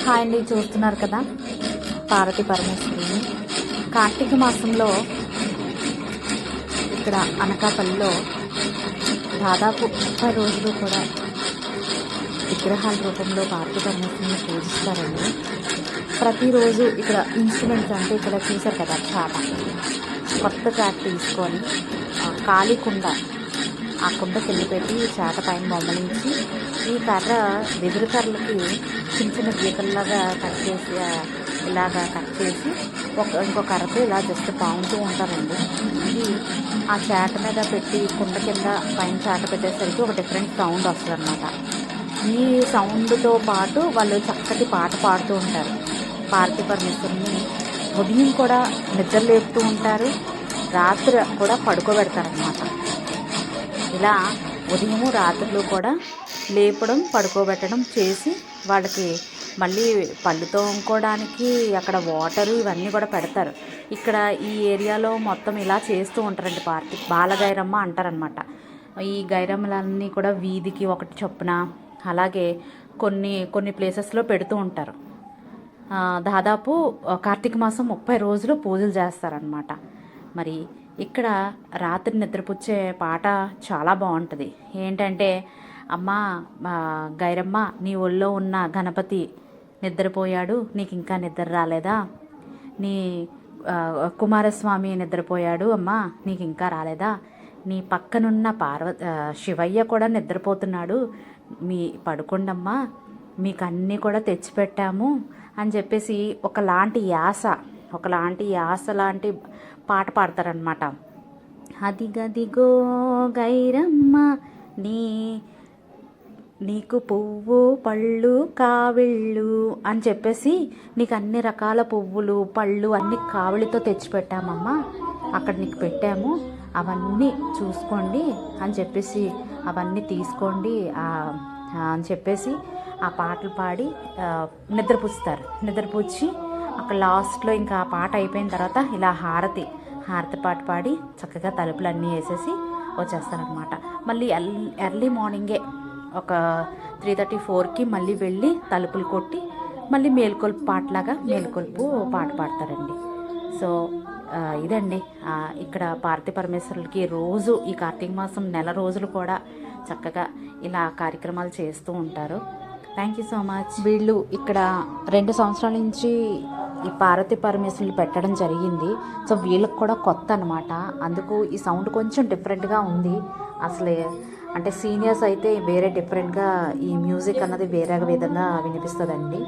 Hi అండి, చూస్తున్నారు కదా పార్వతీ పరమేశ్వరుని కార్తీక మాసంలో ఇక్కడ అనకాపల్లిలో దాదాపు 30 రోజులు కూడా విగ్రహాల రూపంలో పార్వతీ పరమేశ్వరుని పూజిస్తారండి. ప్రతిరోజు ఇక్కడ ఇన్స్ట్రుమెంట్స్ అంటే ఇక్కడ చూసారు కదా చాట, కొత్త చాట తీసుకొని ఖాళీ కుండ, ఆ కుండ కింద పెట్టి చాట పైన బొమ్మలించి ఈ కర్ర వెదురు కర్రలకి చిన్న చిన్న గీతల్లాగా కట్ చేసి ఇలాగా కట్ చేసి ఇంకో కర్రతో ఇలా జస్ట్ పాముతూ ఉంటారండి. ఇది ఆ చాట మీద పెట్టి కుండ కింద పైన చాట పెట్టేసరికి ఒక డిఫరెంట్ సౌండ్ వస్తుంది అనమాట. ఈ సౌండ్తో పాటు వాళ్ళు చక్కటి పాట పాడుతూ ఉంటారు. పార్వతీ పరమేశ్వరుని ఉదయం కూడా నిద్ర లేపుతూ ఉంటారు, రాత్రి కూడా పడుకోబెడతారనమాట. ఇలా ఉదయము రాత్రులు కూడా లేపడం పడుకోబెట్టడం చేసి వాళ్ళకి మళ్ళీ పళ్ళు తోముకోవడానికి అక్కడ వాటరు ఇవన్నీ కూడా పెడతారు. ఇక్కడ ఈ ఏరియాలో మొత్తం ఇలా చేస్తూ ఉంటారండి. బాలగైరమ్మ అంటారనమాట. ఈ గైరమ్మలన్నీ కూడా వీధికి ఒకటి చొప్పున అలాగే కొన్ని ప్లేసెస్లో పెడుతూ ఉంటారు. దాదాపు కార్తీక మాసం 30 రోజులు పూజలు చేస్తారనమాట. మరి ఇక్కడ రాత్రి నిద్రపుచ్చే పాట చాలా బాగుంటుంది. ఏంటంటే, అమ్మా గైరమ్మ, నీ ఒళ్ళో ఉన్న గణపతి నిద్రపోయాడు, నీకు ఇంకా నిద్ర రాలేదా? నీ కుమారస్వామి నిద్రపోయాడు, అమ్మా నీకు ఇంకా రాలేదా? నీ పక్కనున్న శివయ్య కూడా నిద్రపోతున్నాడు, మీ పడుకోండమ్మా, మీకు అన్నీ కూడా తెచ్చిపెట్టాము అని చెప్పేసి ఒకలాంటి యాస లాంటి పాట పాడతారనమాట. అదిగదిగో గైరమ్మ, నీకు పువ్వు పళ్ళు కావిళ్ళు అని చెప్పేసి నీకు అన్ని రకాల పువ్వులు పళ్ళు అన్ని కావిళ్ళతో తెచ్చిపెట్టామమ్మా, అక్కడ నీకు పెట్టాము, అవన్నీ చూసుకోండి అని చెప్పేసి అవన్నీ తీసుకోండి అని చెప్పేసి ఆ పాటలు పాడి నిద్రపుచ్చి అక్కడ లాస్ట్లో ఇంకా ఆ పాట అయిపోయిన తర్వాత ఇలా హారతి పాట పాడి చక్కగా తలుపులు అన్నీ వేసేసి వచ్చేస్తారనమాట. మళ్ళీ ఎర్లీ మార్నింగే ఒక 3:30-4కి మళ్ళీ వెళ్ళి తలుపులు కొట్టి మళ్ళీ మేల్కొల్పు పాట పాడతారండి. సో ఇదండి ఇక్కడ పార్వతీ పరమేశ్వరులకి రోజు ఈ కార్తీక మాసం నెల రోజులు కూడా చక్కగా ఇలా కార్యక్రమాలు చేస్తూ ఉంటారు. Thank you so much. వీళ్ళు ఇక్కడ 2 సంవత్సరాల నుంచి ఈ పార్వతీ పరమేశ్వరులు పెట్టడం జరిగింది. సో వీళ్ళకి కూడా కొత్త అనమాట, అందుకు ఈ సౌండ్ కొంచెం డిఫరెంట్గా ఉంది. అసలే అంటే సీనియర్స్ అయితే వేరే డిఫరెంట్గా ఈ మ్యూజిక్ అన్నది వేరే విధంగా వినిపిస్తుందండి.